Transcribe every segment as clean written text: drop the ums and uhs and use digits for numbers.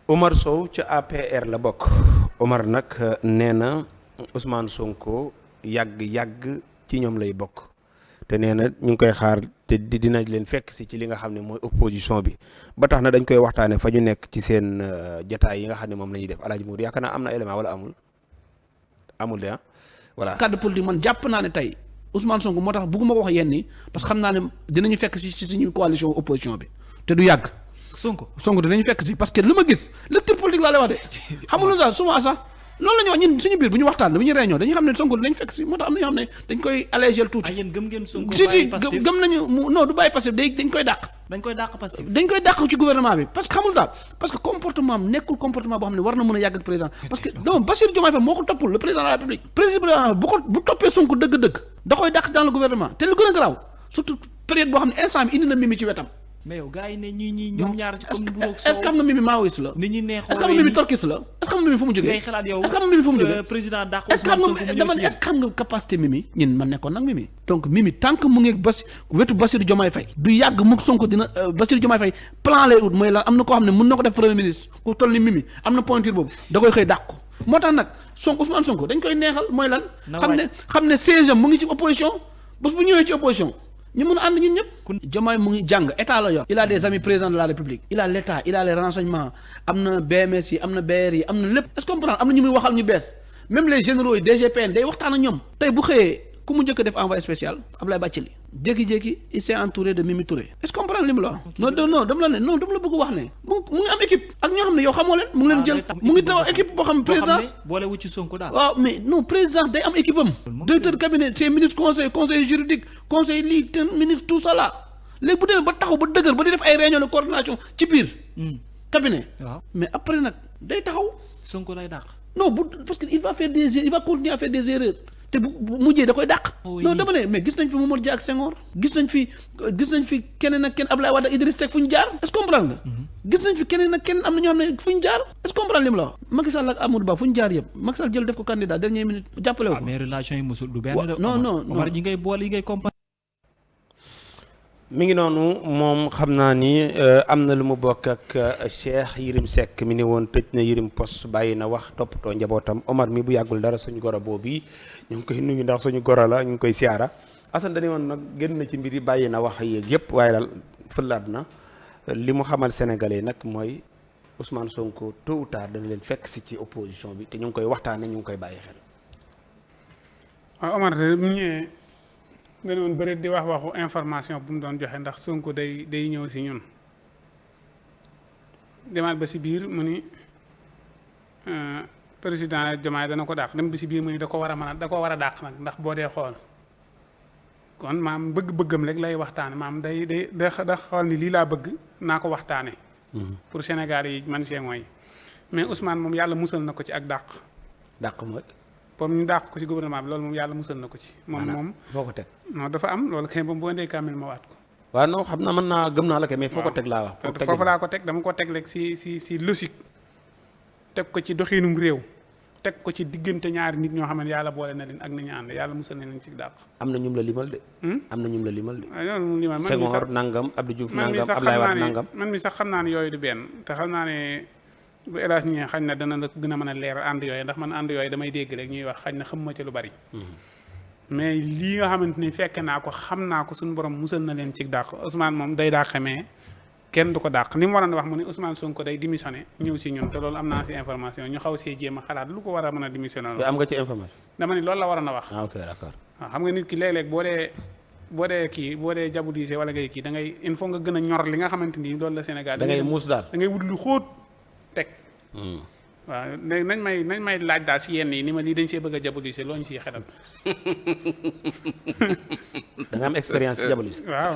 Omar Sow ca APR la bokk. Omar nag nee na Ousmane Sonko yàgg ci ñoom lay bokk te nee na ñu ngi koy xaar te dina leen fekk si ci li nga xam ne mooy opposition bi ba tax na dañ koy waxtaane fa ñu nekk ci seen jataay yi nga xam ne moom la ñuy def Alaaji Mour yaakaar naa am na élément wala amul de ah voilà. cadre politique man jàpp naa ne tey Ousmane Sonko moo tax bëgguma ko wax yenn yi parce que xam naa ne dinañu fekk si suñu coalition opposition bi te du yàgg. Sonko dinañu fekk si parce que lu ma gis lecture politique laa lay wax de xamul daal souvent sax loolu la ñuy wax ñun suñu biir bu ñu waxtaan bu ñu réunion dañuy xam ne Sonko dinañ fekk si moo tax am na ñoo xam ne dañ koy alléger tuuti. yéen gëm ngeen Sonko si gëm nañu non du bàyyi Pastef dañ koy dàq. dañ koy dàq ci gouvernement bi parce que xamul daal parce que comportement am nekkul comportement boo xam ne war na mën a yàgg ak président parce que non Bassirou Diomaye Faye moo ko toppul le président de la République président bu toppee Sonko dëgg-dëgg da koy dàq dans le gouvernement te lu gën a garaaw surtout période boo xam ne instant bi indi na Mimi ci wetam. mais yow gars yi ne ñii ñoom ñaar ci comme mburoog soow est-ce que xam nga Mimi maoïste la nit ñi neexoo est-ce que xam nga Mimi torkis la est-ce que xam nga Mimi fu mu jógee ngay xalaat yow est-ce que xam nga Mimi fu mu jógee président dàq est-ce que xam nga capacité Mimi ñun man nekkoon nag Mimi donc Mimi tant que mu ngi wetu Bassirou Diomaye Faye du yàgg mu Sonko dina Bassirou Diomaye Faye plan lay ut mooy lan am na koo xam ne mën na ko def premier ministre ku toll ni Mimi am na pointure boobu da koy xëy dàq ko moo tax nag Ousmane Sonko dañ koy neexal mooy lan xam ne siège am mu ngi ci opposition bés bu ñëwee ci opposition ñu mën a ànd ñun ñëpp. Diomaye mu ngi jàng état la yor. il a des amis présidents de la République. il a l' état il a les renseignements am na BMS yi am na BR yi am na lépp. est-ce que comprendre am na ñu muy waxal ñu bees même les généraux yi DGPN day waxtaan ak ñoom. tey bu xëyee ku mu njëkk a def envoyé spécial Abdoulaye Bathily jékki-jékki il s'est entouré de Mimi Touré. est-ce que comprendre li mu la wax. non dama la bëgg wax ne. mu ngi am équipe ak ñoo xam ne yow xamoo leen. mu ngi leen jël mu ngi taw équipe boo xam ne présidence boole wu ci Sonko daal. waaw mais non présidence day am équipe am. directeur de cabinet c'est ministre conseil juridique conseil lii te ministre tout ça là léegi bu demee ba taxaw ba dëgër ba di def ay réunion de coordination ci biir. cabinet. waaw mais après nag day taxaw. Sonko lay dàq. non parce que il va continuer à faire des erreurs. te bu mujjee da koy dàq. non dama ne mais gis nañ fi Mamadou Dia ak Senghor gis nañ fi keneen ak kenn Abdoulaye Wade ak Idriss Seck fu ñu jaar est-ce que comprendre nga. gis nañ fi keneen ak kenn am na ñoo xam ne fu ñu jaar est-ce que comprendre li mu la wax. Macky Sall ak Amadou Ba fu ñu jaar yëpp Macky Sall jël def ko candidat dernière minute jàppale wu ko. mais relation yi musul du benn. non Omar yi ngay boole yi ngay comparé. mi ngi noonu moom xam naa ni am na lu mu bokk ak Cheikh Yérim Seck mi ne woon tëj na Yérim Post bàyyi na wax toppatoo njabootam Omar mi bu yàggul dara suñu goro boobu ñu ngi koy nuyu ndax suñu goro la ñu ngi koy siyaara Assane dañu woon nag génn na ci mbir yi bàyyi na wax yéeg yëpp waaye daal fëlaat na li mu xamal sénégalais nag mooy Ousmane Sonko tôt ou tard dana leen fekk si ci opposition bi te ñu ngi koy waxtaane ñu ngi koy bàyyi xel. waaw Omar de bu ñëwee nga ne woon bëri di waxu information bu mu doon joxe ndax Sonko day ñëw si ñun demaat ba si biir mu ni président Diomaye dana ko dàq dem ba si biir mu ni da ko war a dàq nag ndax boo dee xool kon maam bëgg-bëggam rek lay waxtaane maam day xool ni lii laa bëgg naa ko waxtaane pour Sénégal yi man see mooy mais Ousmane moom yàlla musal na ko ci ak dàq mooy comme ñu dàq ko ci gouvernement bi loolu moom yàlla musal na ko ci. moom foo ko teg. non dafa am loolu kay ba boo indee kaamil ma waat ko. waaw non xam naa mën naa gëm naa la kay mais foo ko teg laa wax. foofu laa ko teg dama ko teg rek si logique teg ko ci doxinum réew teg ko ci diggante ñaari nit ñoo xam ne yàlla boole na leen ak nañu ànd yàlla musal na leen ci dàq. am na ñum la limal de. am na ñum la limal de. waaw loolu limal Senghor nangam Abdou Diouf nangam Abdoulaye Wade nangam man mi sax xam naa ne yooyu du benn te xam naa ne bu hélas ñi xañ na dana la gën a mën a leeral ànd yooyu ndax man ànd yooyu damay dégg rek ñuy wax xañ na xam ma ci lu bari mais lii nga xamante ni fekke naa ko xam naa ko suñu borom musal na leen ci dàq Ousmane moom day dàq mais kenn du ko dàq li mu waroon wax mu ne Ousmane Sonko day démissionné ñëw si ñun te loolu am naa si information ñu xaw see jéem a xalaat lu ko war a mën a démissionné loolu am nga ci information dama ni loolu la waroon a wax ok d'accord waaw xam nga nit ki léeg-léeg boo dee diaboliser wala ngay kii da ngay il faut nga gën a ñor li nga xamante ni loolu la Sénégal da ngay muus daal da ngay wut lu xóot teg waaw léegi nañ may laaj daal si yenn yi ni ma lii dañ see bëgg a diaboliser loo ñu siy xelal da nga am expérience ci diaboliser waaw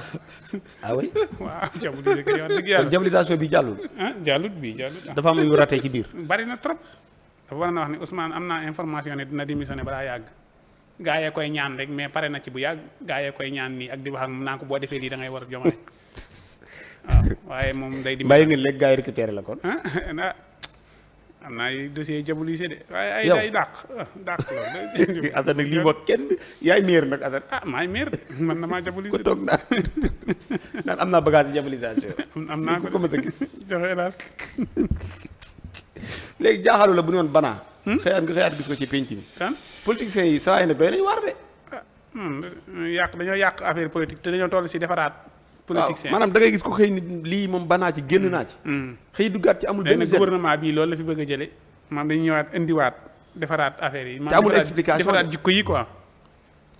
ah oui waaw diaboliser kay wax dëgg yàlla diabolisation bi jàllul jàllut dafa am yu raté ci biir bari na trop dafa war na wax ni Ousmane am naa information ne dina démissionné balaa yàgg gaa yee koy ñaan rek mais pare na ci bu yàgg gaa yee koy ñaan nii ak di wax ak naa ko boo defee lii da ngay war a Diomaye waaw waaye moom day di bàyyi nga léegi gaa yi récupéré la kon am na ay dossier diabolisé de waaye ay dàq loolu Assane nag lii wax kenn yaay meer nag Assane maay meer man na maa diabolisé ko toog naan am naa bagage diabolisation am naa ko mës a gis joxe hélas léegi jaaxalu la bu ñu woon banaa. xëyaat gis ko ci penc mi. kan politiciens yi saa yi nag doy nañu waar de. dañoo yàq affaire politique te dañoo toll si defaraat. politicien maanaam da ngay gis ko xëy ni lii moom banaa ci génn naa ci. xëy duggaat ci amul benn gouvernement bii loolu la fi bëgg a jële maanaam dañuy ñëwaat indiwaat defaraat affaire yi. te amul explication defaraat jikko yi quoi.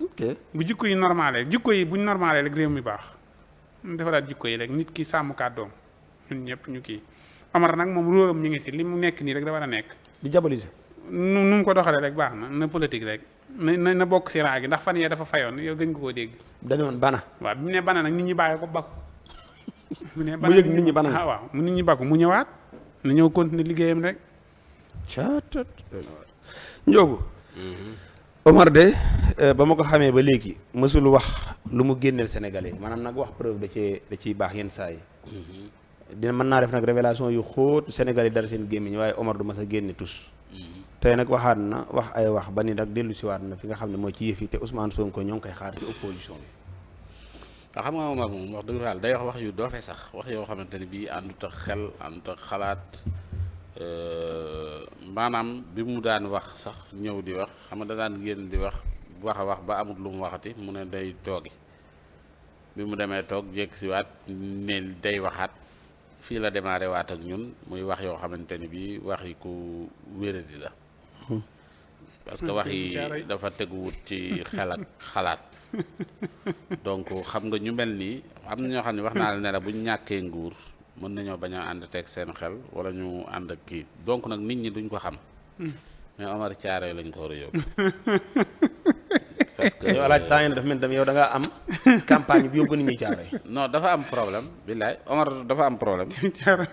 ok bu jikko yi normalé jikko yi buñ normalé rek réew mi baax defaraat jikko yi rek nit ki sàmm kàddoom ñun ñëpp ñu kii Omar nag moom róoram ñu ngi si li mu nekk nii rek da war a nekk. di diaboliser. nu mu ko doxalee rek baax na politique rek na bokk si raa gi ndax fan yee dafa fayoon yow gëñ ko koo dégg. dañu woon bana. waaw bi mu ne bana nag nit ñi bàyyi ko bakku. mu yëg nit ñi bana waaw mu nit ñi bakku mu ñëwaat na ñëw continuer liggéeyam rek. Njoogu. Omar de ba ma ko xamee ba léegi mësul wax lu mu génneel Sénégalais maanaam nag wax preuve da ciy baax yenn saa yi. dina mën naa def nag révélation yu xóot Sénégalais dara seen gémmiñ waaye Omar du mas a génne tus. tey nag waxaat na wax ay wax ba ni nag dellu siwaat na fi nga xam ne mooy ci yëf yi te Ousmane Sonko ñoo ngi koy xaar ci opposition bi. waaw xam nga Omar moom wax dëgg yàlla day wax yu doofee sax wax yoo xamante ni bii àndut ak xel àndut ak xalaat maanaam bi mu daan wax sax ñëw di wax xam nga da daan génn di wax a wax ba amut lu mu waxati mu ne day toogi bi mu demee toog jékki si waat ne day waxaat fii la démarré waat ak ñun muy wax yoo xamante ni bii wax yi ku wéradi la parce que wax yi dafa teguwut ci xel ak xalaat donc xam nga ñu mel nii am na ñoo xam ne wax naa la ne la bu ñu ñàkkee nguur mën nañoo bañ a ànd teg seen xel wala ñu ànd ak kii donc nag nit ñi duñ ko xam mais Omar Thiaroye lañ ko war a yóbbu parce que yow alaaj temps yii dafa mel ni yow da ngaa am campagne bi yóbbu nit ñi Thiaroye. non dafa am problème billaay Omar dafa am problème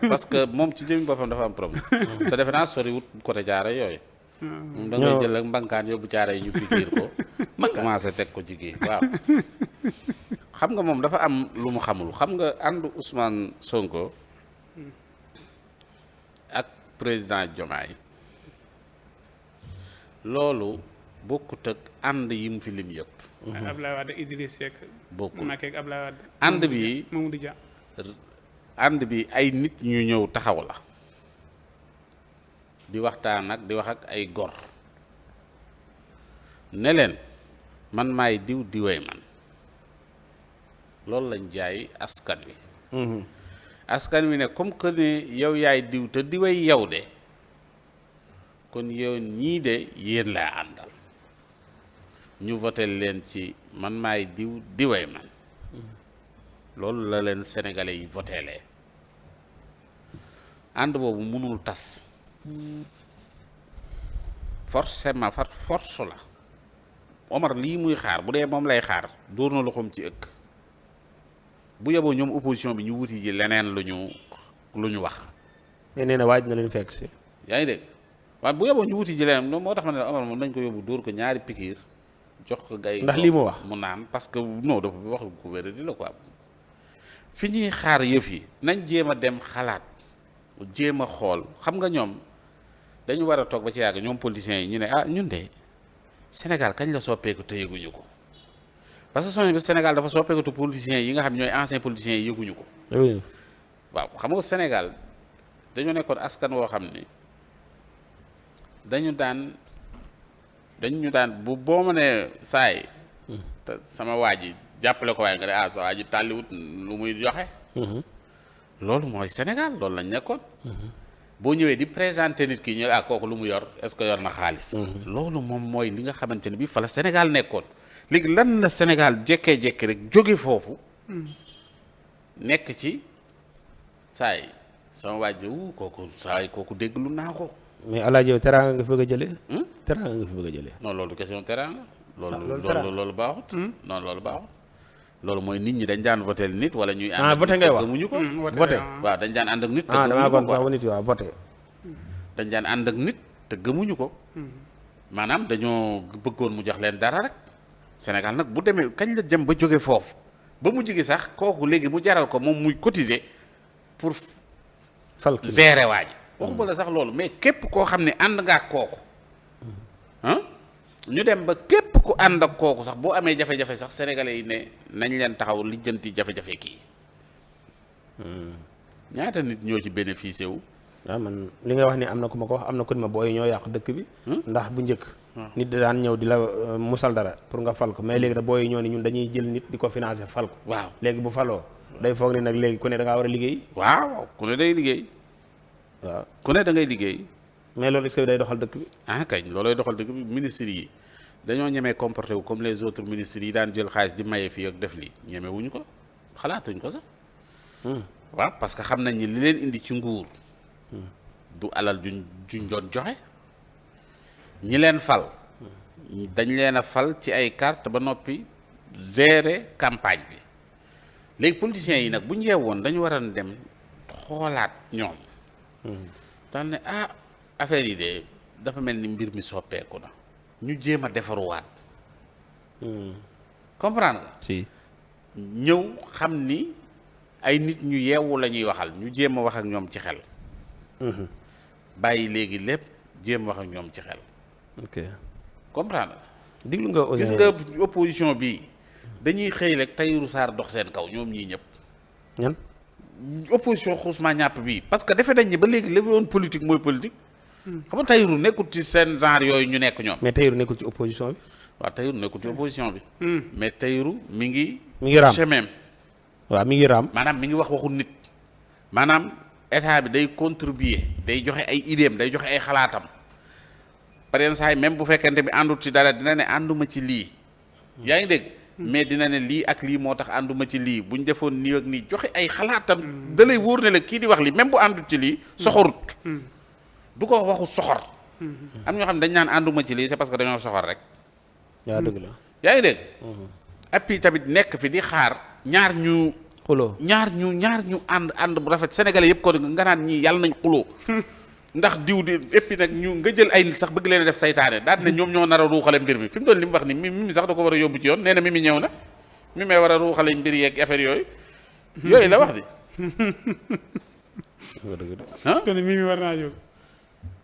parce que moom ci jëmi boppam dafa am problème te defe naa soriwut côté Thiaroye yooyu moom da ngay jël ak mbankaan yóbbu Thiaroye yi ñu pikiir ko commencé teg ko jigéen waaw xam nga moom dafa am lu mu xamul xam nga àndu Ousmane Sonko ak président Diomaye loolu bokkut ak ànd yi mu fi lim yëpp. Abdoulaye Wade Idriss Seck. bokkul Macky ak Abdoulaye Wade. ànd bi Mamadou Dia. ànd bi ay nit ñu ñëw taxaw la di waxtaan ak di wax ak ay gor ne leen man maay diw diwee man loolu lañ jaay askan wi. askan wi ne comme que ne yow yaay diw te diwee yow de kon yow ñii de yéen laa àndal ñu voté leen ci man maay diw diwee man loolu la leen sénégalais yi voté lee ànd boobu mënul tas forcément force la Omar lii muy xaar bu dee moom lay xaar dóor na loxoom ci ëkk bu yeboo ñoom opposition bi ñu wuti ji leneen lu ñu wax. mais nee na waaj na leen fekk si. yaa ngi dégg waaye bu yeboo ñu wuti ji leneen moo tax ma ne la Omar moom nañ ko yóbbu dóor ko ñaari pikiir jox ko gay ndax lii mu wax mu naan parce que non dafa wax ko wér di la quoi fi ñuy xaar yëf yi nañ jéem a dem xalaat jéem a xool xam nga ñoom dañu war a toog ba ci yàgg ñoom politiciens yi ñu ne ah ñun de Sénégal kañ la soppeeku te yëguñu ko parce que soo Sénégal dafa soppeeku te politiciens yi nga xam ñooy anciens politiciens yi yëguñu ko. waaw xam nga Sénégal dañoo nekkoon askan woo xam ni dañu daan bu boo ma nee saay te sama waa ji jàppale ko waaye nga ne ah sa waa ji tàlliwut lu muy joxe. loolu mooy Sénégal loolu lañ nekkoon. boo ñëwee di présenter nit ki ñu ah kooku lu mu yor est-ce que yor na xaalis. loolu moom mooy li nga xamante ne bii fa la Sénégal nekkoon léegi lan la Sénégal jékkee-jékki rek jóge foofu. nekk ci saay sama waa ji kooku saay kooku déglu naa ko. mais El Hadj yow teraanga nga fi bëgg a jëlee. teraanga nga fi bëgg a jëlee. non loolu question teraanga. loolu baaxut. non loolu baaxut. loolu mooy nit ñi dañ daan voté nit wala ñuy. ànd voté ngay wax gëmuñu ko. voté waaw dañ daan ànd ak nit. te damaa gëmuñu ko sax nit waaw voté. dañ daan ànd ak nit te gëmuñu ko. maanaam dañoo bëggoon mu jox leen dara rek. Sénégal nag bu demee kañ la jëm ba jóge foofu ba mu jigi sax kooku léegi mu jaral ko moom muy cotiser pour. fal gérer waa ji. waxuma la sax loolu mais képp koo xam ne ànd nga ak kooku. ñu dem ba képp ku ànd ak kooku sax boo amee jafe-jafe sax sénégalais yi ne nañ leen taxaw lijjanti jafe-jafe kii. ñaata nit ñoo ci bénéficié wu waaw man li nga wax ni am na ku ma ko wax am na ku ma booy ñoo yàq dëkk bi. ndax bu njëkk. nit da daan ñëw di la musal dara pour nga fal ko mais léegi da booy ñoo ni ñun dañuy jël nit di ko financer fal ko. waaw léegi bu faloo. day foog ni nag léegi ku ne da ngaa war a liggéey. waaw ku ne day liggéey. waaw ku ne da ngay liggéey. mais loolu est-ce que day doxal dëkk bi. ah kañ loolooy doxal dëkk bi ministres yi dañoo ñemee comporté wu comme les autres ministres yi daan jël xaalis di maye fii ak def lii ñeme wuñu ko xalaatuñ ko sax. waaw parce que xam nañ ni li leen indi ci nguur. du alal juñ doon joxe. ñi leen fal. dañ leen a fal ci ay carte ba noppi gérer campagne bi léegi politiciens yi nag bu ñu yeewoon dañu war a dem xoolaat ñoom. daal ne affaire yi de dafa mel ni mbir mi soppeeku na ñu jéem a defaruwaat. comprendre nga. si ñëw xam ni ay nit ñu yeewu la ñuy waxal ñu jéem a wax ak ñoom ci xel. bàyyi léegi lépp jéem wax ak ñoom ci xel. ok comprendre nga. diglu nga aussi gis nga opposition bi dañuy xëy rek Tahirou Sarr dox seen kaw ñoom ñii ñëpp. ñan. opposition xuusma ñàpp bii parce que defe nañ ni ba léegi lépp woon politique mooy politique. xam nga Tahirou nekkul ci seen genre yooyu ñu nekk ñoom. mais Tahirou nekkul ci opposition bi. waaw Tahirou nekkul ci opposition bi. mais Tahirou mi ngi raam chemin. waaw mi ngi raam. maanaam mi ngi wax waxu nit. maanaam état bi day contribuer day joxe ay idéem day joxe ay xalaatam. par exemple saa yi même bu fekkente bi àndut ci dara dina ne ànduma ci lii. yaa ngi dégg. mais dina ne lii ak lii moo tax ànduma ci lii bu ñu defoon nii ak nii joxe ay xalaatam. da lay wóor ne la kii di wax lii même bu àndut ci lii. soxorut. du ko waxu soxor. am ñoo xam ne dañ naan ànduma ci lii c'est parce que dañoo soxor rek. yaa dëgg la. yaa ngi dégg. et puis tamit nekk fi di xaar ñaar ñu. xuloo ñaar ñu ànd bu rafet sénégalais yëpp ko nga naan ñii yàlla nañ xuloo. ndax diw di et puis nag ñu nga jël ay nit sax bëgg leen a def saytaane daal ne ñoom ñoo nar a ruuxale mbir mi fi mu doon li mu wax ni mi sax da ko war a yóbbu ci yoon nee na mi ñëw na mi may war a ruuxale mbir yeeg affaire yooyu. yooyu la wax di. te ne mii mi war naa jóg.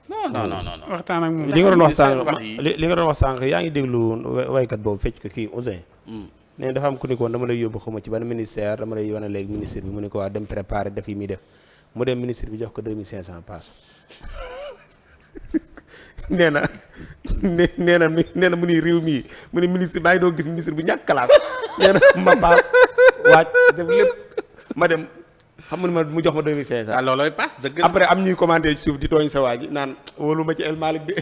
non. waxtaan ak moom. li nga doon wax sànq li nga doon wax sànq yaa ngi déglu waykat boobu fecc ko kii Ouzin. nee dafa am ku ni ko dama lay yóbbu xuma ci ban ministère dama lay wane léegi ministre bi mu ne ko waa dem préparer def yi muy def mu dem ministre bi jox ko 2500 pass. nee na mu ni réew mii mu ne ministre baa ngi doo gis ministre bu ñàkk classe nee na ma paas waaj def lépp ma dem xam nga mu jox ma 2500. ah loolooy paas dëgg après am ñuy commenter ci suuf di tooñ sa waa ji naan wóolu ma ci El Malick de.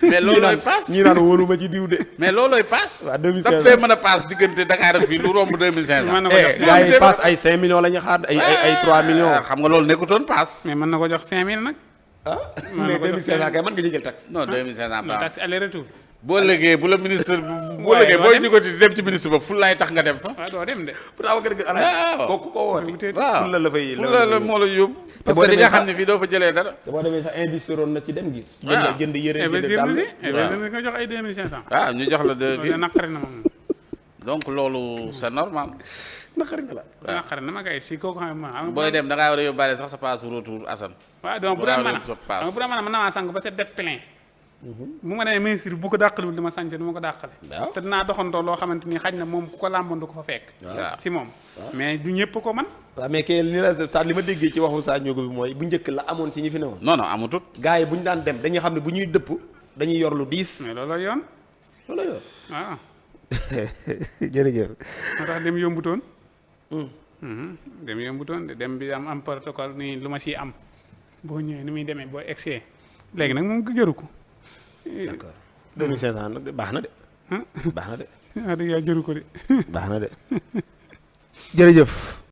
mais loolooy paas ñii naan wóolu ma ci diw de. mais loolooy paas. waaw 2500 daf fee mën a paas diggante Dakar ak fii lu romb 2500. mën na ko jox gars yi paas ay 5 millions la ñu xaar ay 3 millions. xam nga loolu nekkutoon paas. mais mën na ko jox 5000 nag. mais 2500 kay mën nga jël taxe. non 2500 non taxe aller retour. boo lëgee bu la ministre boo lëgee booy ñu ko di dem ci ministre ba fu laay tax nga dem fa. waaw doo dem de. pour awa gën a ala kooku ko woote. waaw fulla la fay fu la moo la yóbbu. parce que di nga xam ne fii doo fa jëlee dara. boo demee sax investiroon na ci dem gi. waaw jënd yëre jënd investir dàll. na si investir na nga jox ay 2500. waaw ñu jox la de loolu naqari na moom. donc loolu c'est normal. naqari nga la. naqari na ma kay si kooku xam nga. booy dem da ngaa war a yóbbaale sax sa passe retour Assane. waaw donc bu dee mën a mën naa sang ba set def plein. bu ma demee ministre bi bu ko dàqalewul dama sànce du ma ko dàqale. te dinaa doxantoo loo xamante ni xaj na moom ku ko làmboon du ko fa fekk. si moom. mais du ñëpp ko man. waaw mais kay li la sa li ma déggee ci waxu Sa Ndiogou bi mooy bu njëkk la amoon ci ñi fi newoon. non amutut. gars yi bu ñu daan dem dañuy xam ne bu ñuy dëpp dañuy yor lu diis. mais looloo yoon. loolu yor waaw. jërëjëf. moo tax dem yombutoon. dem yombutoon de dem bi am protocole nii lu ma siy am boo ñëwee ni muy demee boo egsee léegi nag moom ko jëru ko. d'accord 2500 nag baax na de. baax na de. ah dëgg yaa jëru ko de. baax na de. jërëjëf.